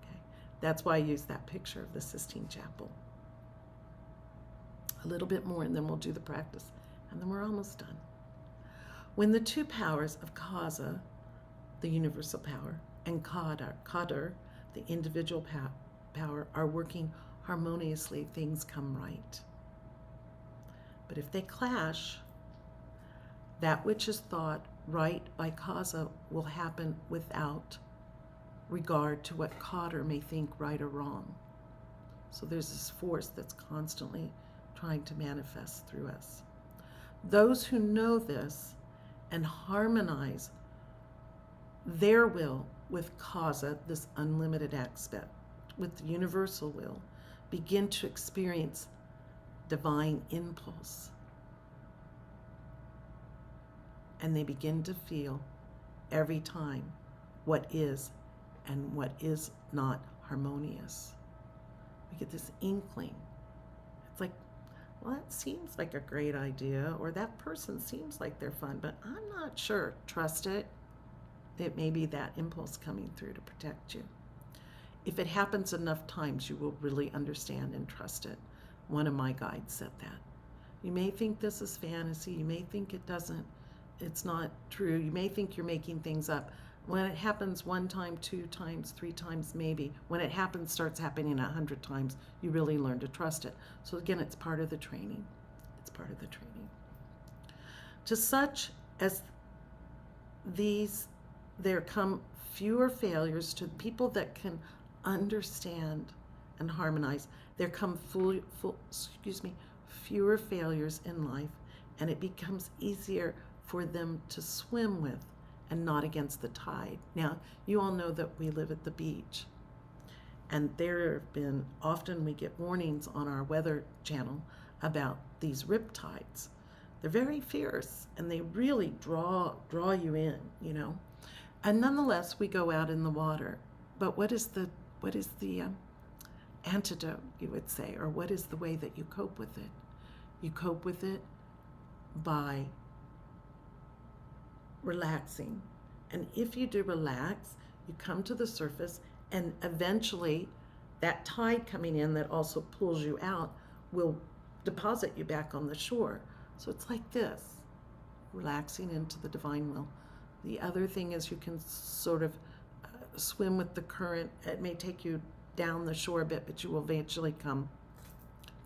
Okay? That's why I use that picture of the Sistine Chapel. A little bit more, and then we'll do the practice, and then we're almost done. When the two powers of kaza, the universal power, and qadr, the individual power, are working harmoniously, things come right. But if they clash, that which is thought right by kaza will happen without regard to what qadr may think right or wrong. So there's this force that's constantly trying to manifest through us. Those who know this and harmonize their will with kaza, this unlimited aspect, with the universal will, begin to experience divine impulse. And they begin to feel every time what is and what is not harmonious. We get this inkling. It's like, well, that seems like a great idea, or that person seems like they're fun, but I'm not sure. Trust it. It may be that impulse coming through to protect you. If it happens enough times, you will really understand and trust it. One of my guides said that. You may think this is fantasy. You may think it's not true. You may think you're making things up. When it happens 1 time, 2 times, 3 times, maybe, when it starts happening 100 times, you really learn to trust it. So again, it's part of the training. It's part of the training. To such as these, there come fewer failures. To people that can understand and harmonize, there come fewer failures in life, and it becomes easier for them to swim with and not against the tide. Now, you all know that we live at the beach, And there have been, often we get warnings on our weather channel about these riptides. They're very fierce and they really draw you in, you know. And nonetheless, we go out in the water. But what is the antidote, you would say, or what is the way that you cope with it? You cope with it by relaxing. And if you do relax, you come to the surface, and eventually that tide coming in that also pulls you out will deposit you back on the shore. So it's like this, relaxing into the divine will. The other thing is you can sort of swim with the current. It may take you down the shore a bit, but you will eventually come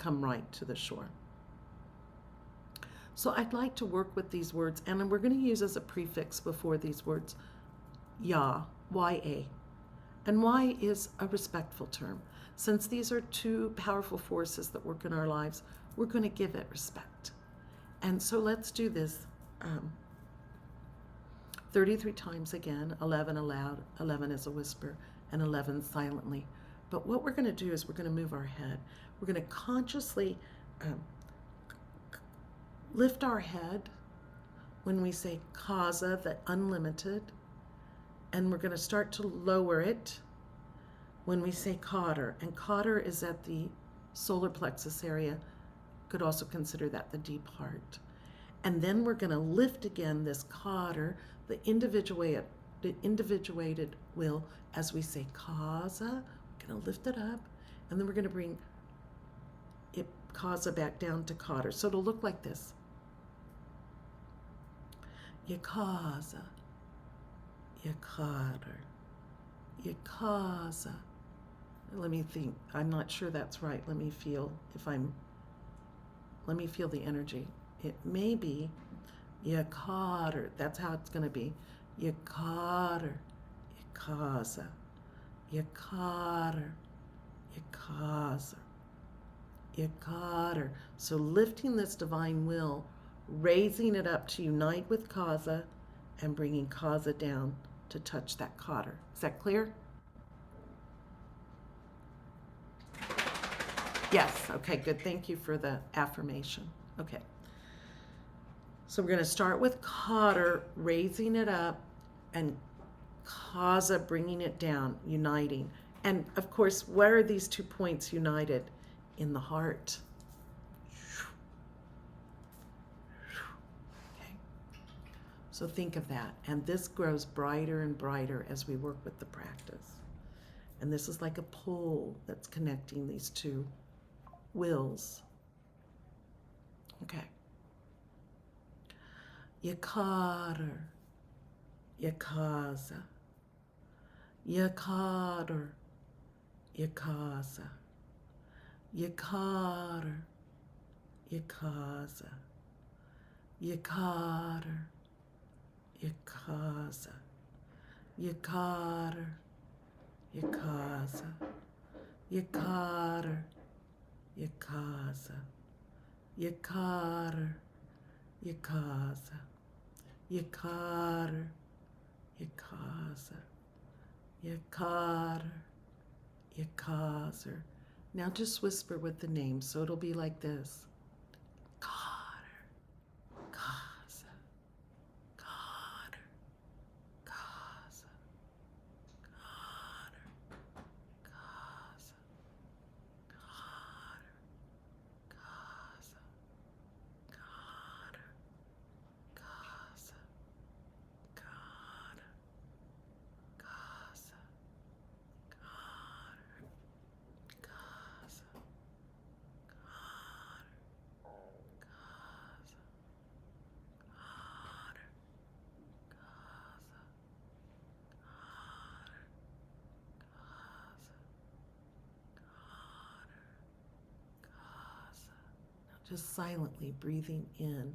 right to the shore. So I'd like to work with these words, and we're going to use as a prefix before these words, Ya, Y-A. And Y is a respectful term. Since these are two powerful forces that work in our lives, we're going to give it respect. And so let's do this 33 times again, 11 aloud, 11 as a whisper, and 11 silently. But what we're going to do is we're going to move our head. We're going to consciously lift our head when we say Kaza, the unlimited, and we're going to start to lower it when we say Qadr. And Qadr is at the solar plexus area. Could also consider that the deep heart. And then we're going to lift again this Qadr, the individuated will, as we say Kaza. We're going to lift it up, and then we're going to bring it Kaza back down to Qadr. So it'll look like this. Yakaza, Yakadr, Yakaza. Let me think. I'm not sure that's right. Let me feel the energy. It may be Yakadr. That's how it's going to be. Yakadr, Yakaza, Yakadr, Yakaza, Yakadr. So lifting this divine will, raising it up to unite with Kaza, and bringing Kaza down to touch that Qadr. Is that clear? Yes. Okay, good. Thank you for the affirmation. Okay. So we're going to start with Qadr, raising it up, and Kaza, bringing it down, uniting. And of course, where are these 2 points united? In the heart. So think of that. And this grows brighter and brighter as we work with the practice. And this is like a pole that's connecting these two wills. Okay. Yakadr, Yakaza, Yakadr, Yakaza, Yakadr, Yakaza, Yakadr, Yakaza, Yakadr, Yakaza, Yakadr, Yakaza, Yakadr, Yakaza, Yakadr, Yakaza, Yakadr, Yakaza. Now just whisper with the name, so it'll be like this. Just silently breathing in,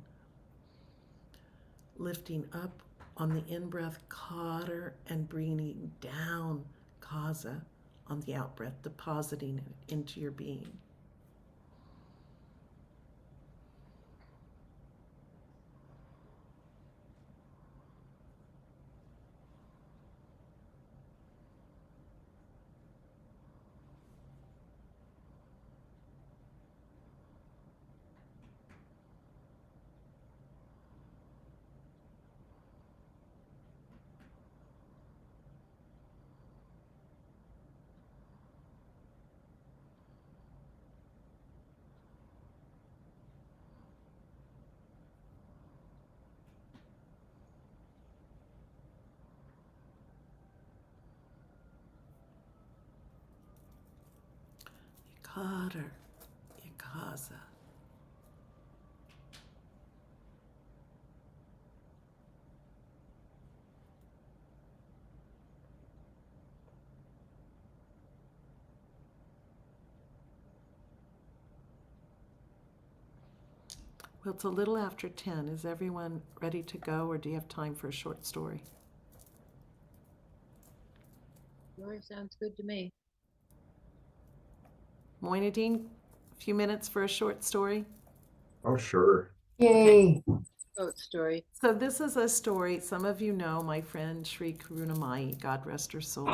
lifting up on the in-breath, Qadr, and bringing down Kaza on the out-breath, depositing it into your being. Kader, Yakaza. Well, it's a little after 10. Is everyone ready to go, or do you have time for a short story? Sure, sounds good to me. Moinadine, a few minutes for a short story? Oh, sure. Yay. Short story. So this is a story, some of you know my friend Sri Karunamai, God rest her soul.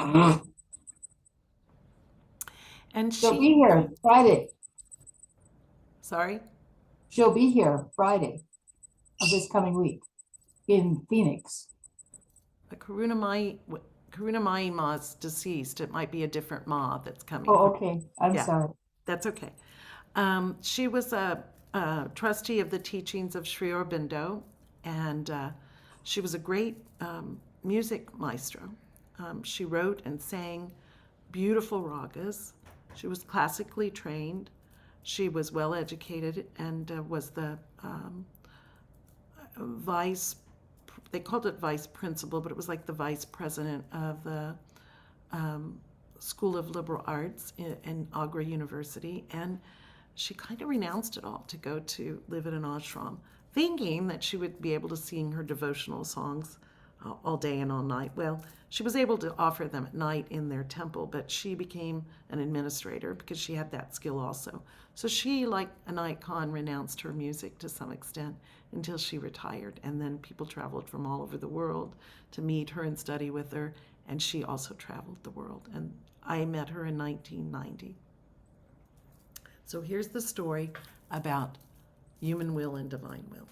And She'll be here Friday. Sorry? She'll be here Friday of this coming week in Phoenix. Karunamai Ma's deceased. It might be a different Ma that's coming. Oh, okay. I'm Yeah. sorry. That's okay. She was a trustee of the teachings of Sri Aurobindo, and she was a great music maestro. She wrote and sang beautiful ragas. She was classically trained. She was well educated and was the vice, they called it vice principal, but it was like the vice president of the School of Liberal Arts in Agra University. And she kind of renounced it all to go to live at an ashram, thinking that she would be able to sing her devotional songs all day and all night. Well, she was able to offer them at night in their temple, but she became an administrator because she had that skill also. So she, like Inayat Khan, renounced her music to some extent until she retired. And then people traveled from all over the world to meet her and study with her. And she also traveled the world. And I met her in 1990. So here's the story about human will and divine will.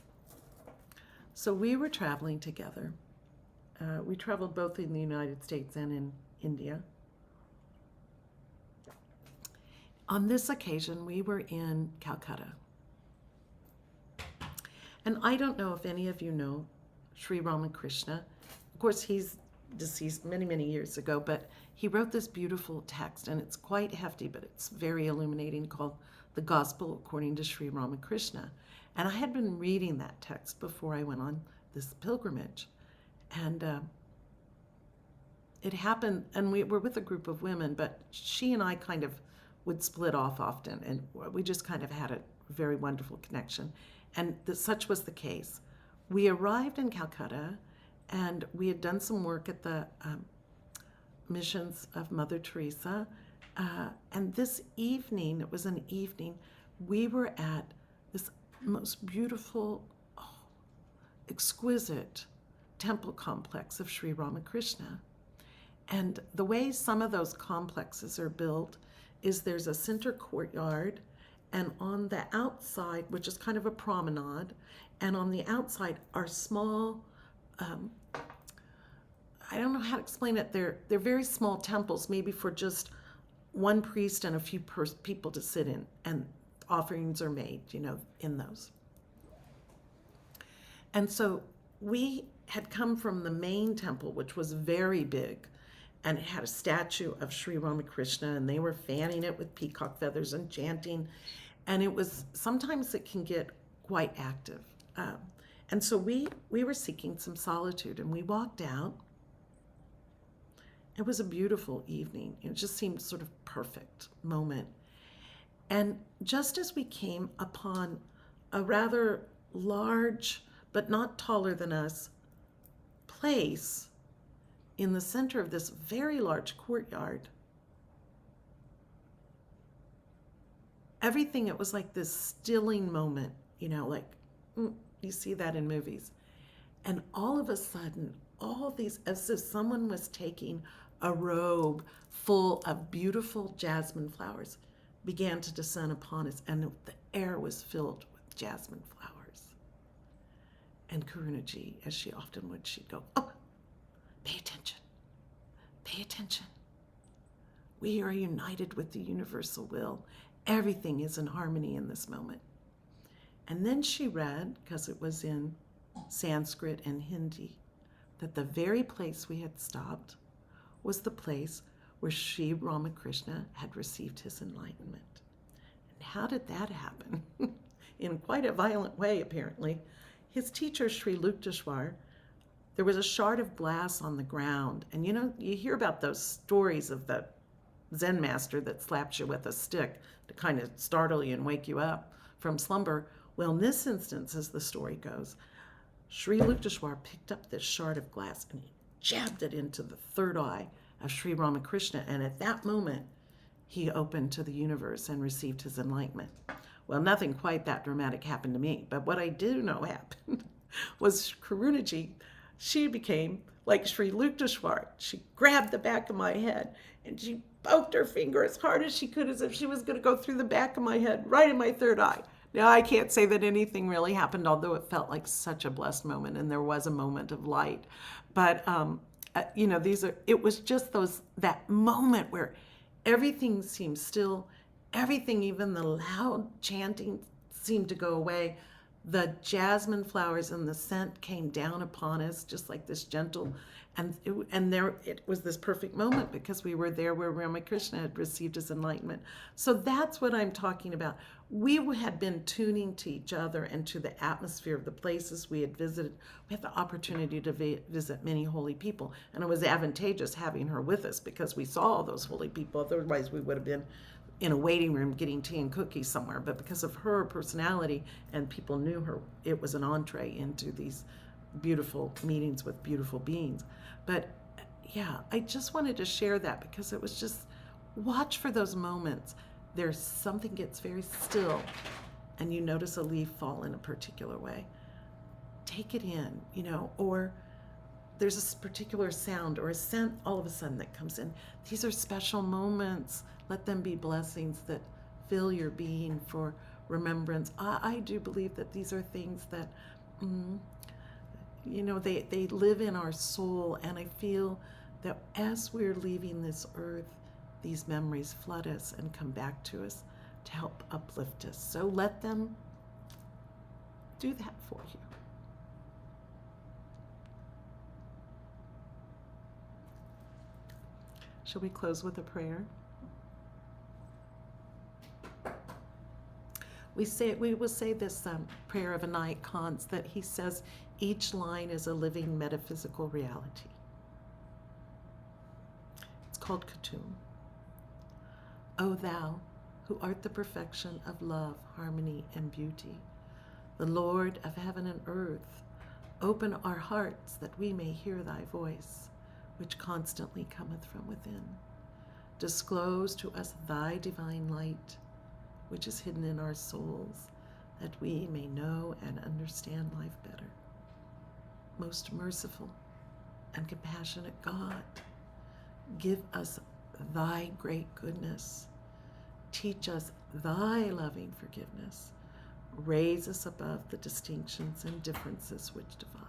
So we were traveling together. We traveled both in the United States and in India. On this occasion, we were in Calcutta. And I don't know if any of you know Sri Ramakrishna. Of course, he's deceased many, many years ago, but he wrote this beautiful text, and it's quite hefty, but it's very illuminating, called The Gospel According to Sri Ramakrishna. And I had been reading that text before I went on this pilgrimage. And it happened, and we were with a group of women, but she and I kind of would split off often, and we just kind of had a very wonderful connection. And such was the case. We arrived in Calcutta, and we had done some work at the missions of Mother Teresa. And this evening, it was an evening, we were at this most beautiful, exquisite temple complex of Sri Ramakrishna. And the way some of those complexes are built is there's a center courtyard, and on the outside, which is kind of a promenade, and on the outside are small, I don't know how to explain it. They're very small temples, maybe for just one priest and a few people to sit in, and offerings are made, in those. And so we had come from the main temple, which was very big, and it had a statue of Sri Ramakrishna, and they were fanning it with peacock feathers and chanting. And sometimes it can get quite active. And so we were seeking some solitude, and we walked out. It was a beautiful evening. It just seemed sort of perfect moment. And just as we came upon a rather large, but not taller than us, place in the center of this very large courtyard, everything, it was like this stilling moment, you see that in movies. And all of a sudden, all these, as if someone was taking a robe full of beautiful jasmine flowers, began to descend upon us, and the air was filled with jasmine flowers. And Karunaji, as she often would, she'd go, "Oh, pay attention, pay attention. We are united with the universal will. Everything is in harmony in this moment." And then she read, because it was in Sanskrit and Hindi, that the very place we had stopped was the place where Sri Ramakrishna had received his enlightenment. How did that happen? In quite a violent way, apparently. His teacher, Sri Yukteswar, there was a shard of glass on the ground. And you hear about those stories of the Zen master that slaps you with a stick to kind of startle you and wake you up from slumber. Well, in this instance, as the story goes, Sri Yukteswar picked up this shard of glass and he jabbed it into the third eye of Sri Ramakrishna. And at that moment, he opened to the universe and received his enlightenment. Well, nothing quite that dramatic happened to me, but what I do know happened was Karunaji, she became like Sri Yukteswar. She grabbed the back of my head and she poked her finger as hard as she could as if she was going to go through the back of my head, right in my third eye. Now, I can't say that anything really happened, although it felt like such a blessed moment and there was a moment of light. But, it was just that moment where everything seemed still, everything, even the loud chanting, seemed to go away. The jasmine flowers and the scent came down upon us just like this gentle, and there it was this perfect moment because we were there where Ramakrishna had received his enlightenment. So that's what I'm talking about. We had been tuning to each other and to the atmosphere of the places we had visited. We had the opportunity to visit many holy people, and it was advantageous having her with us because we saw all those holy people. Otherwise, we would have been in a waiting room getting tea and cookies somewhere. But because of her personality and people knew her, it was an entree into these beautiful meetings with beautiful beings. But yeah, I just wanted to share that because it was just, watch for those moments. There's something gets very still and you notice a leaf fall in a particular way. Take it in, or there's a particular sound or a scent all of a sudden that comes in. These are special moments. Let them be blessings that fill your being for remembrance. I do believe that these are things that, they live in our soul. And I feel that as we're leaving this earth, these memories flood us and come back to us to help uplift us. So let them do that for you. Shall we close with a prayer? We will say this prayer of Inayat Khan's, that he says each line is a living metaphysical reality. It's called Khatum. O thou, who art the perfection of love, harmony, and beauty, the Lord of heaven and earth, open our hearts that we may hear thy voice, which constantly cometh from within. Disclose to us thy divine light, which is hidden in our souls, that we may know and understand life better. Most merciful and compassionate God, give us thy great goodness. Teach us thy loving forgiveness. Raise us above the distinctions and differences which divide.